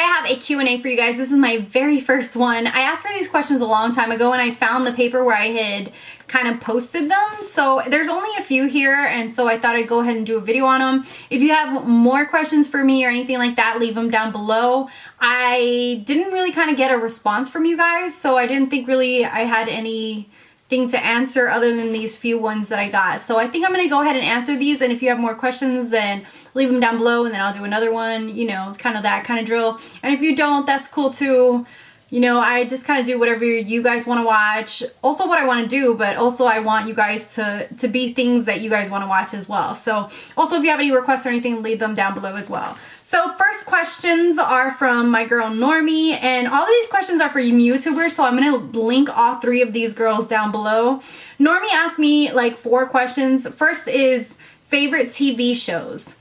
today I have a Q&A for you guys. This is my very first one. I asked for these questions a long time ago and I found the paper where I had kind of posted them. So there's only a few here and so I thought I'd go ahead and do a video on them. If you have more questions for me or anything like that, leave them down below. I didn't really kind of get a response from you guys, so I didn't think really I had anything to answer other than these few ones that I got. So I think I'm going to go ahead and answer these, and if you have more questions then leave them down below and then I'll do another one, you know, kind of that kind of drill. And if you don't, that's cool too. You know, I just kind of do whatever you guys want to watch. Also what I want to do, but also I want you guys to be things that you guys want to watch as well. So also if you have any requests or anything, leave them down below as well. So first questions are from my girl Normie, and all of these questions are for YouTubers, so I'm going to link all three of these girls down below. Normie asked me like 4 questions. First is favorite TV shows.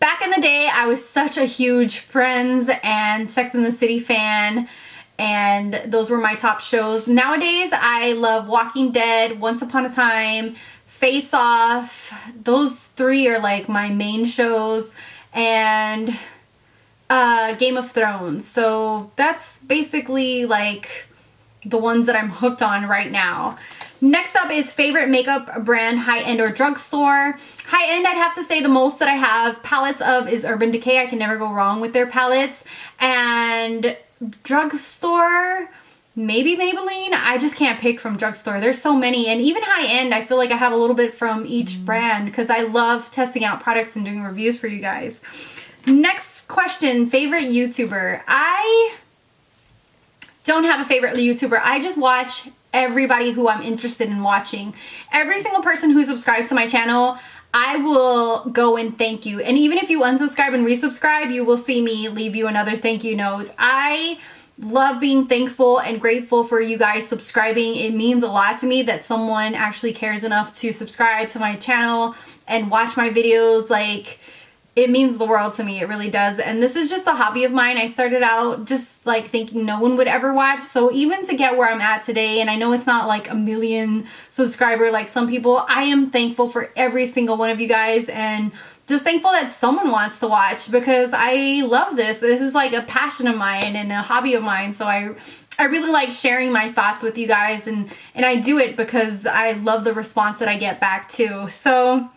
Back in the day, I was such a huge Friends and Sex and the City fan, and those were my top shows. Nowadays, I love Walking Dead, Once Upon a Time, Face Off. Those 3 are like my main shows, and Game of Thrones. So that's basically like the ones that I'm hooked on right now. Next up is favorite makeup brand, high-end or drugstore. High-end, I'd have to say the most that I have palettes of is Urban Decay. I can never go wrong with their palettes. And drugstore, maybe Maybelline. I just can't pick from drugstore. There's so many. And even high-end, I feel like I have a little bit from each brand because I love testing out products and doing reviews for you guys. Next question, favorite YouTuber. I don't have a favorite YouTuber. I just watch everybody who I'm interested in watching. Every single person who subscribes to my channel, I will go and thank you. And even if you unsubscribe and resubscribe, you will see me leave you another thank you note. I love being thankful and grateful for you guys subscribing. It means a lot to me that someone actually cares enough to subscribe to my channel and watch my videos. Like, it means the world to me. It really does. And this is just a hobby of mine. I started out just like thinking no one would ever watch. So even to get where I'm at today, and I know it's not like a million subscriber like some people, I am thankful for every single one of you guys, and just thankful that someone wants to watch because I love this. This is like a passion of mine and a hobby of mine. So I really like sharing my thoughts with you guys, and I do it because I love the response that I get back too. So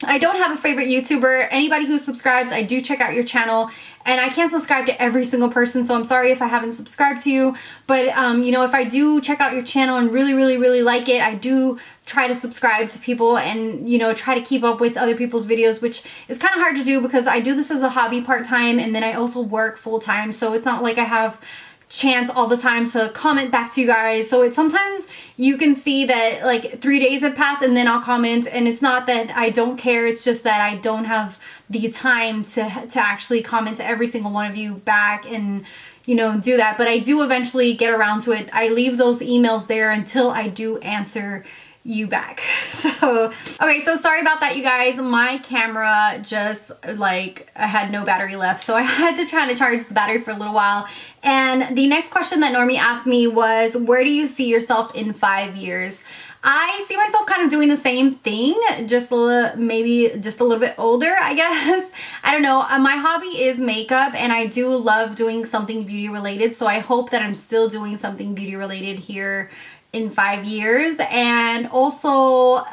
I don't have a favorite YouTuber. Anybody who subscribes, I do check out your channel, and I can't subscribe to every single person, so I'm sorry if I haven't subscribed to you. But you know, if I do check out your channel and really like it, I do try to subscribe to people and, you know, try to keep up with other people's videos, which is kind of hard to do because I do this as a hobby part-time, and then I also work full-time, so it's not like I have chance all the time to comment back to you guys. So it's sometimes you can see that like 3 days have passed and then I'll comment, and it's not that I don't care, it's just that I don't have the time to actually comment to every single one of you back and, you know, do that. But I do eventually get around to it. I leave those emails there until I do answer you back. So okay, so sorry about that, you guys. My camera just like, I had no battery left, so I had to try to charge the battery for a little while. And the next question that Normie asked me was, where do you see yourself in 5 years? I see myself kind of doing the same thing, just maybe just a little bit older, I guess. I don't know. My hobby is makeup, and I do love doing something beauty related, so I hope that I'm still doing something beauty related here in 5 years. And also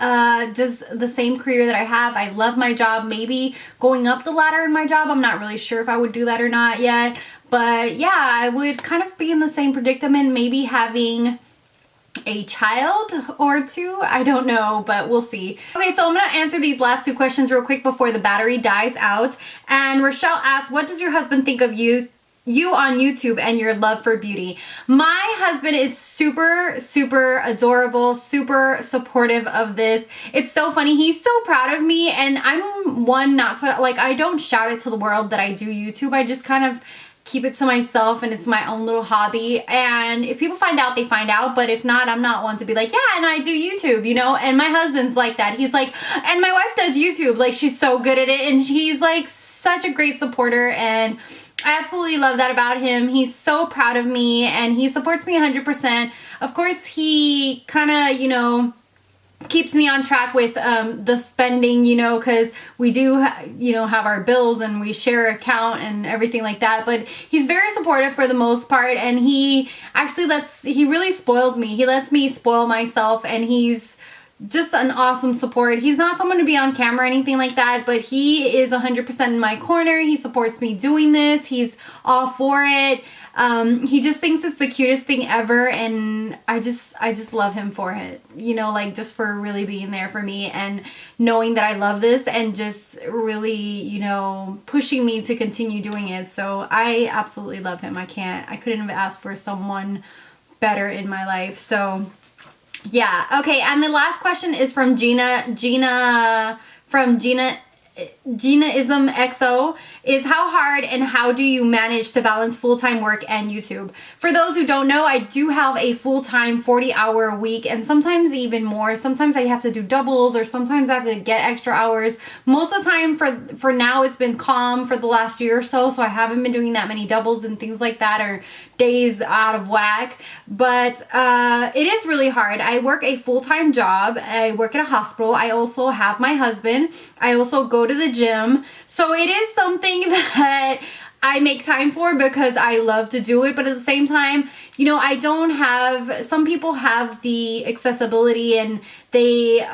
just the same career that I have. I love my job. Maybe going up the ladder in my job. I'm not really sure if I would do that or not yet, but yeah, I would kind of be in the same predicament, maybe having a child or 2. I don't know, but we'll see. Okay, so I'm gonna answer these last 2 questions real quick before the battery dies out. And Rochelle asks, what does your husband think of you on YouTube and your love for beauty? My husband is super adorable, super supportive of this. It's so funny. He's so proud of me, and I'm one not to, like, I don't shout it to the world that I do YouTube. I just kind of keep it to myself, and it's my own little hobby. And if people find out, they find out, but if not, I'm not one to be like, yeah, and I do YouTube, you know? And my husband's like that. He's like, and my wife does YouTube. Like, she's so good at it, and he's like such a great supporter, and I absolutely love that about him. He's so proud of me, and he supports me 100%. Of course, he kind of, you know, keeps me on track with the spending, you know, because we do you know, have our bills and we share account and everything like that. But he's very supportive for the most part, and he actually he really spoils me. He lets me spoil myself, and he's just an awesome support. He's not someone to be on camera or anything like that, but he is 100% in my corner. He supports me doing this. He's all for it. He just thinks it's the cutest thing ever, and I just love him for it, you know, like just for really being there for me and knowing that I love this and just really, you know, pushing me to continue doing it. So I absolutely love him. I couldn't have asked for someone better in my life. So yeah. Okay, and the last question is from Ginaism XO, is how hard and how do you manage to balance full-time work and YouTube? For those who don't know, I do have a full-time 40-hour week, and sometimes even more. Sometimes I have to do doubles, or sometimes I have to get extra hours. Most of the time for now, it's been calm for the last year or so I haven't been doing that many doubles and things like that, or days out of whack. But it is really hard. I work a full-time job. I work at a hospital. I also have my husband. I also go to the gym. So it is something that I make time for because I love to do it. But at the same time, you know, I don't have, some people have the accessibility and they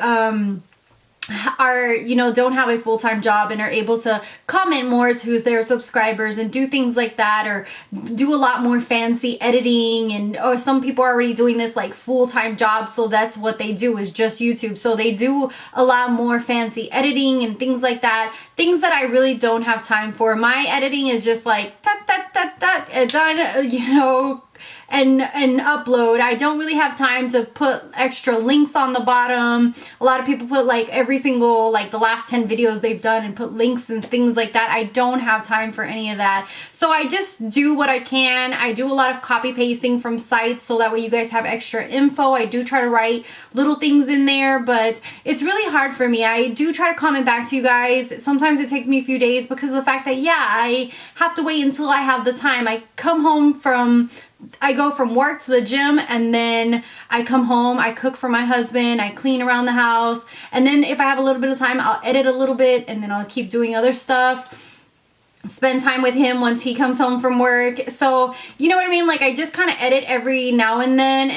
are, you know, don't have a full-time job and are able to comment more to their subscribers and do things like that, or do a lot more fancy editing, and or some people are already doing this like full-time job, so that's what they do, is just YouTube. So they do a lot more fancy editing and things like that, things that I really don't have time for. My editing is just like tut, tut, tut, tut, and done, you know, and upload. I don't really have time to put extra links on the bottom. A lot of people put like every single, like the last 10 videos they've done and put links and things like that. I don't have time for any of that. So I just do what I can. I do a lot of copy pasting from sites so that way you guys have extra info. I do try to write little things in there, but it's really hard for me. I do try to comment back to you guys. Sometimes it takes me a few days because of the fact that, yeah, I have to wait until I have the time. I go from work to the gym, and then I come home, I cook for my husband, I clean around the house, and then if I have a little bit of time, I'll edit a little bit, and then I'll keep doing other stuff, spend time with him once he comes home from work. So you know what I mean, like I just kind of edit every now and then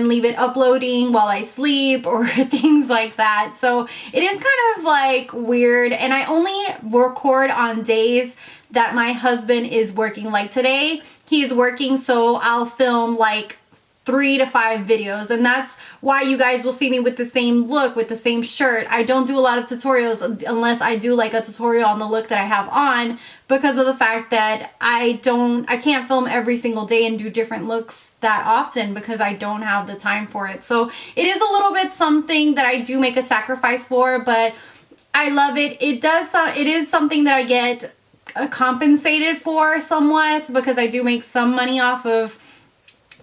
leave it uploading while I sleep or things like that. So it is kind of like weird, and I only record on days that my husband is working. Like today he's working, so I'll film like 3 to 5 videos, and that's why you guys will see me with the same look, with the same shirt. I don't do a lot of tutorials unless I do like a tutorial on the look that I have on, because of the fact that I can't film every single day and do different looks that often because I don't have the time for it. So it is a little bit something that I do make a sacrifice for, but I love it. It is something that I get compensated for somewhat, because I do make some money off of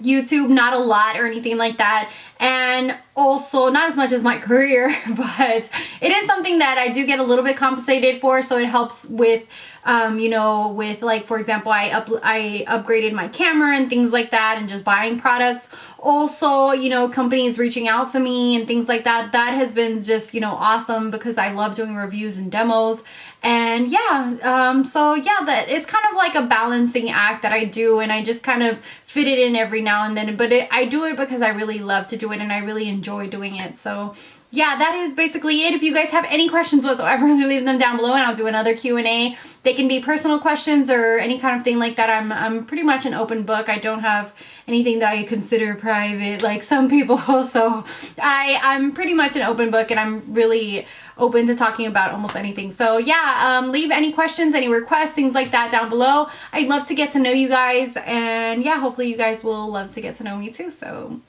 YouTube, not a lot or anything like that, and also not as much as my career, but it is something that I do get a little bit compensated for, so it helps with you know, with like, for example, I upgraded my camera and things like that, and just buying products. Also, you know, companies reaching out to me and things like that. That has been just, you know, awesome, because I love doing reviews and demos. And yeah, so yeah, that it's kind of like a balancing act that I do, and I just kind of fit it in every now and then, but I do it because I really love to do it and I really enjoy doing it. So yeah, that is basically it. If you guys have any questions whatsoever, leave them down below and I'll do another Q&A. They can be personal questions or any kind of thing like that. I'm pretty much an open book. I don't have anything that I consider private like some people. So I'm pretty much an open book, and I'm really open to talking about almost anything. So yeah, leave any questions, any requests, things like that down below. I'd love to get to know you guys, and yeah, hopefully you guys will love to get to know me too. So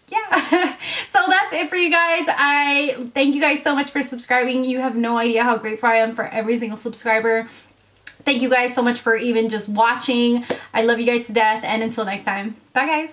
yeah, so that's it for you guys. I thank you guys so much for subscribing. You have no idea how grateful I am for every single subscriber. Thank you guys so much for even just watching. I love you guys to death, and until next time, bye guys.